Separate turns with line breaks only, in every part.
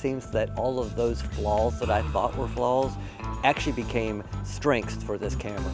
seems that all of those flaws that I thought were flaws actually became strengths for this camera.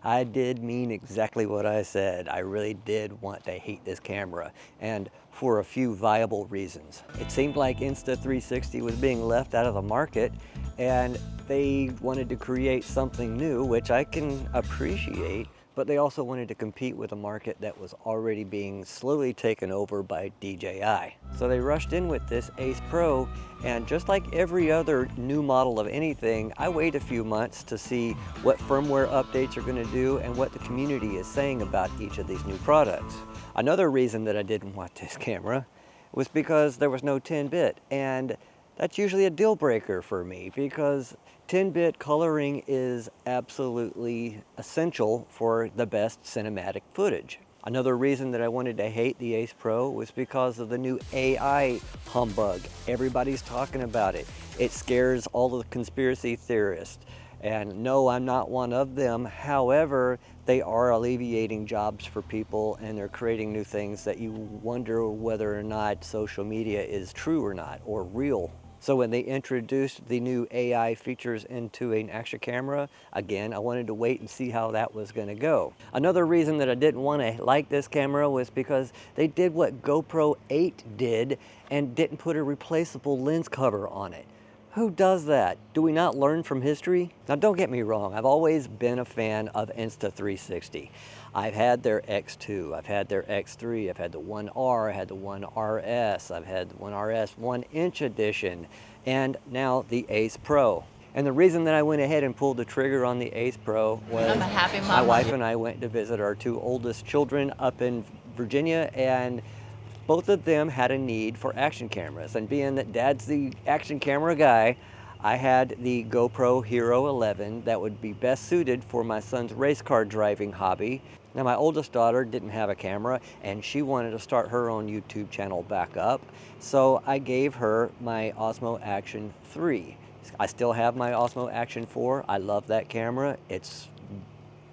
I did mean exactly what I said. I really did want to hate this camera, and for a few viable reasons. It seemed like Insta360 was being left out of the market, and they wanted to create something new, which I can appreciate, but they also wanted to compete with a market that was already being slowly taken over by DJI. So they rushed in with this Ace Pro, and just like every other new model of anything, I wait a few months to see what firmware updates are going to do and what the community is saying about each of these new products. Another reason that I didn't want this camera was because there was no 10-bit, and that's usually a deal breaker for me because 10-bit coloring is absolutely essential for the best cinematic footage. Another reason that I wanted to hate the Ace Pro was because of the new AI humbug. Everybody's talking about it. It scares all of the conspiracy theorists. And no, I'm not one of them. However, they are alleviating jobs for people, and they're creating new things that you wonder whether or not social media is true or not, or real. So when they introduced the new AI features into an action camera, again, I wanted to wait and see how that was going to go. Another reason that I didn't want to like this camera was because they did what GoPro 8 did and didn't put a replaceable lens cover on it. Who does that? Do we not learn from history? Now don't get me wrong, I've always been a fan of Insta360. I've had their X2, I've had their X3, I've had the 1R, I had the 1RS, I've had the 1RS 1-inch edition, and now the Ace Pro. And the reason that I went ahead and pulled the trigger on the Ace Pro was
I'm a happy mama.
My wife and I went to visit our two oldest children up in Virginia, and both of them had a need for action cameras, and being that Dad's the action camera guy, I had the GoPro Hero 11 that would be best suited for my son's race car driving hobby. Now my oldest daughter didn't have a camera, and she wanted to start her own YouTube channel back up, so I gave her my Osmo Action 3. I still have my Osmo Action 4. I love that camera. It's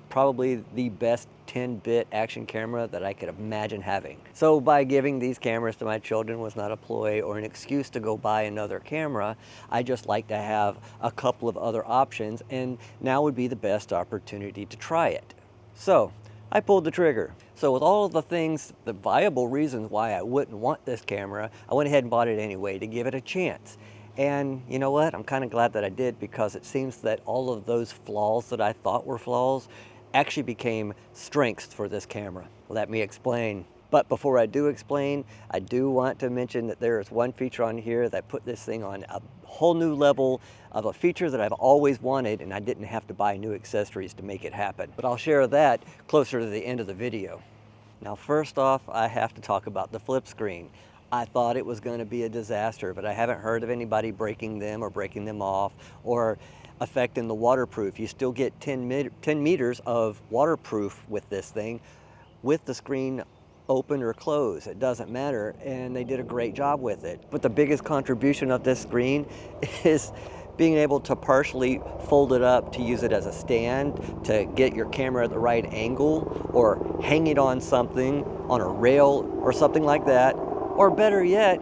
probably the best 10-bit action camera that I could imagine having. So by giving these cameras to my children was not a ploy or an excuse to go buy another camera. I just like to have a couple of other options, and now would be the best opportunity to try it. So I pulled the trigger. So with all of the things, the viable reasons why I wouldn't want this camera, I went ahead and bought it anyway to give it a chance. And you know what? I'm kind of glad that I did, because it seems that all of those flaws that I thought were flaws actually became strengths for this camera. Let me explain. But before I do explain, I do want to mention that there is one feature on here that put this thing on a whole new level of a feature that I've always wanted, and I didn't have to buy new accessories to make it happen. But I'll share that closer to the end of the video. Now, first off, I have to talk about the flip screen. I thought it was going to be a disaster, but I haven't heard of anybody breaking them or breaking them off or affecting the waterproof. You still get 10 meters of waterproof with this thing, with the screen open or closed. It doesn't matter, and they did a great job with it. But the biggest contribution of this screen is being able to partially fold it up to use it as a stand, to get your camera at the right angle, or hang it on something, on a rail or something like that. Or better yet,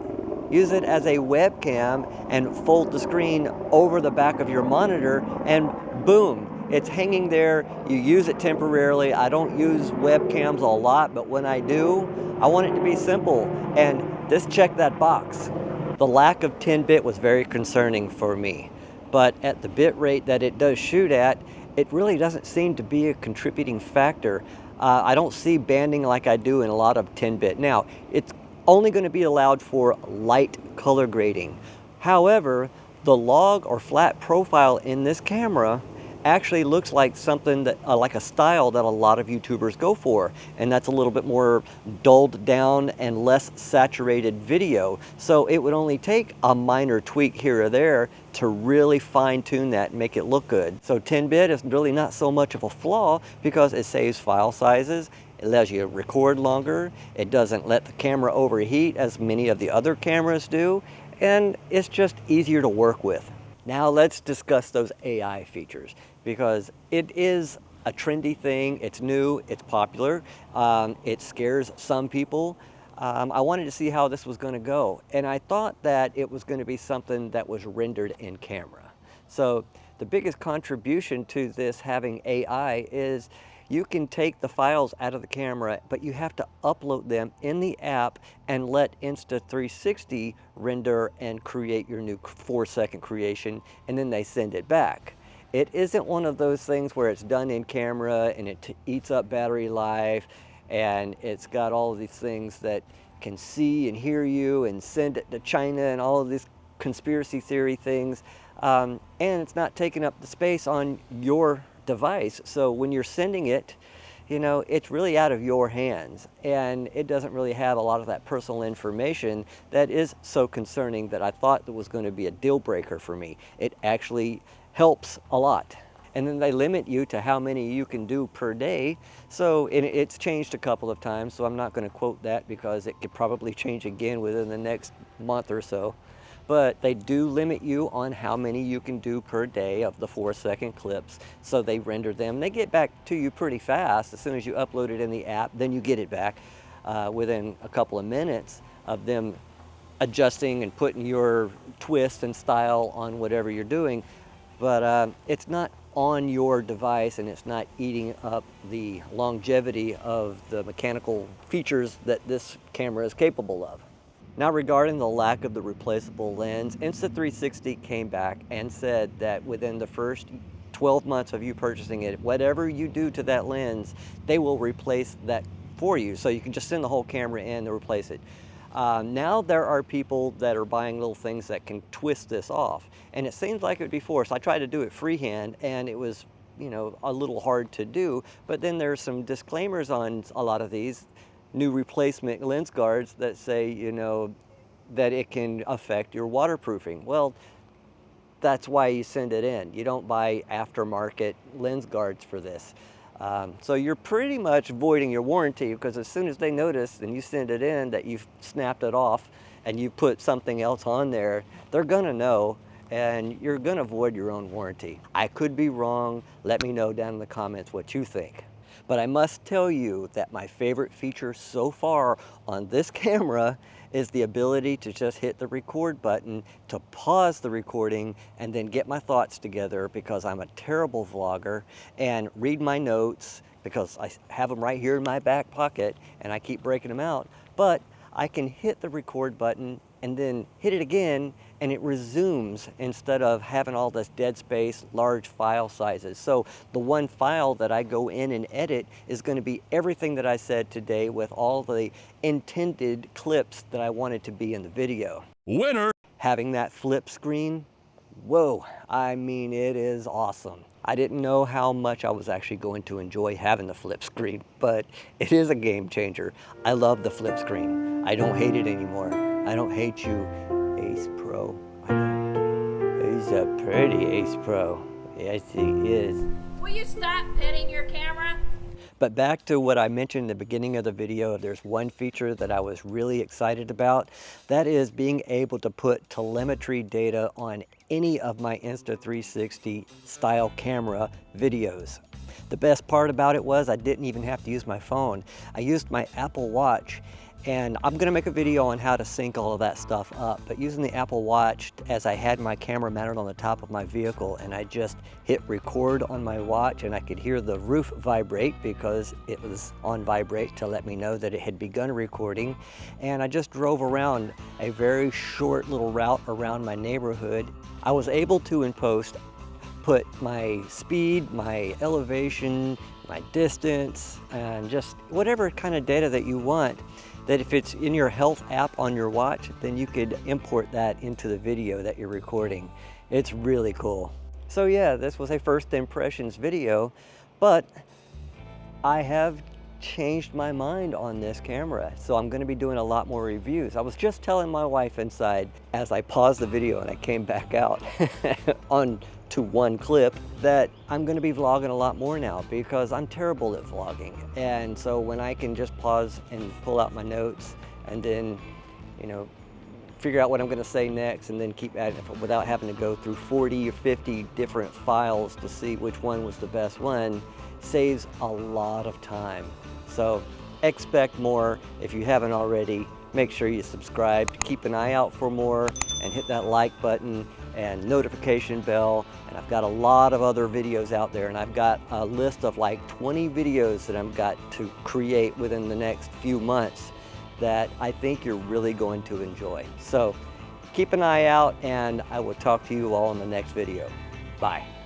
use it as a webcam and fold the screen over the back of your monitor, and boom, it's hanging there. You use it temporarily. I don't use webcams a lot, but when I do, I want it to be simple, and this checked that box. The lack of 10-bit was very concerning for me, but at the bit rate that it does shoot at, it really doesn't seem to be a contributing factor. I don't see banding like I do in a lot of 10-bit. Now, it's only going to be allowed for light color grading. However, the log or flat profile in this camera actually looks like something that like a style that a lot of YouTubers go for, and that's a little bit more dulled down and less saturated video. So it would only take a minor tweak here or there to really fine-tune that and make it look good. So 10-bit is really not so much of a flaw, because it saves file sizes, it allows you to record longer, it doesn't let the camera overheat as many of the other cameras do, and it's just easier to work with. Now let's discuss those AI features, because it is a trendy thing. It's new, it's popular, it scares some people. I wanted to see how this was going to go, and I thought that it was going to be something that was rendered in camera. So the biggest contribution to this having AI is you can take the files out of the camera, but you have to upload them in the app and let Insta360 render and create your new 4-second creation, and then they send it back. It isn't one of those things where it's done in camera and it eats up battery life, and it's got all of these things that can see and hear you and send it to China and all of these conspiracy theory things. And it's not taking up the space on your device. So when you're sending it, you know, it's really out of your hands, and it doesn't really have a lot of that personal information that is so concerning that I thought that was going to be a deal breaker for me. It actually helps a lot. And then they limit you to how many you can do per day. So it's changed a couple of times, so I'm not going to quote that because it could probably change again within the next month or so. But they do limit you on how many you can do per day of the 4-second clips. So they render them. They get back to you pretty fast. As soon as you upload it in the app, then you get it back within a couple of minutes of them adjusting and putting your twist and style on whatever you're doing. But it's not on your device, and it's not eating up the longevity of the mechanical features that this camera is capable of. Now, regarding the lack of the replaceable lens, Insta360 came back and said that within the first 12 months of you purchasing it, whatever you do to that lens, they will replace that for you. So you can just send the whole camera in to replace it. Now there are people that are buying little things that can twist this off, and it seems like it would be forced. I tried to do it freehand, and it was, you know, a little hard to do, but then there's some disclaimers on a lot of these new replacement lens guards that say, you know, that it can affect your waterproofing. Well, that's why you send it in. You don't buy aftermarket lens guards for this. So you're pretty much voiding your warranty, because as soon as they notice and you send it in that you've snapped it off and you put something else on there, they're gonna know, and you're gonna void your own warranty. I could be wrong. Let me know down in the comments what you think. But I must tell you that my favorite feature so far on this camera is the ability to just hit the record button, to pause the recording, and then get my thoughts together, because I'm a terrible vlogger, and read my notes, because I have them right here in my back pocket and I keep breaking them out. But I can hit the record button and then hit it again, and it resumes instead of having all this dead space, large file sizes. So the one file that I go in and edit is going to be everything that I said today, with all the intended clips that I wanted to be in the video.
Winner!
Having that flip screen, whoa, I mean, it is awesome. I didn't know how much I was actually going to enjoy having the flip screen, but it is a game changer. I love the flip screen. I don't hate it anymore. I don't hate you, Ace Pro. I don't. He's a pretty Ace Pro. Yes, he is.
Will you stop petting your camera?
But back to what I mentioned in the beginning of the video, there's one feature that I was really excited about. That is being able to put telemetry data on any of my Insta360 style camera videos. The best part about it was I didn't even have to use my phone. I used my Apple Watch, and I'm gonna make a video on how to sync all of that stuff up, but using the Apple Watch, as I had my camera mounted on the top of my vehicle, and I just hit record on my watch, and I could hear the roof vibrate because it was on vibrate to let me know that it had begun recording. And I just drove around a very short little route around my neighborhood. I was able to, in post, put my speed, my elevation, my distance, and just whatever kind of data that you want, that if it's in your health app on your watch, then you could import that into the video that you're recording. It's really cool. So yeah, this was a first impressions video, but I have changed my mind on this camera. So I'm gonna be doing a lot more reviews. I was just telling my wife inside as I paused the video and I came back out on to one clip that I'm gonna be vlogging a lot more now, because I'm terrible at vlogging. And so when I can just pause and pull out my notes and then, you know, figure out what I'm gonna say next and then keep at it without having to go through 40 or 50 different files to see which one was the best one, saves a lot of time. So expect more. If you haven't already, make sure you subscribe, keep an eye out for more, and hit that like button and notification bell. And I've got a lot of other videos out there, and I've got a list of like 20 videos that I've got to create within the next few months that I think you're really going to enjoy. So keep an eye out, and I will talk to you all in the next video. Bye.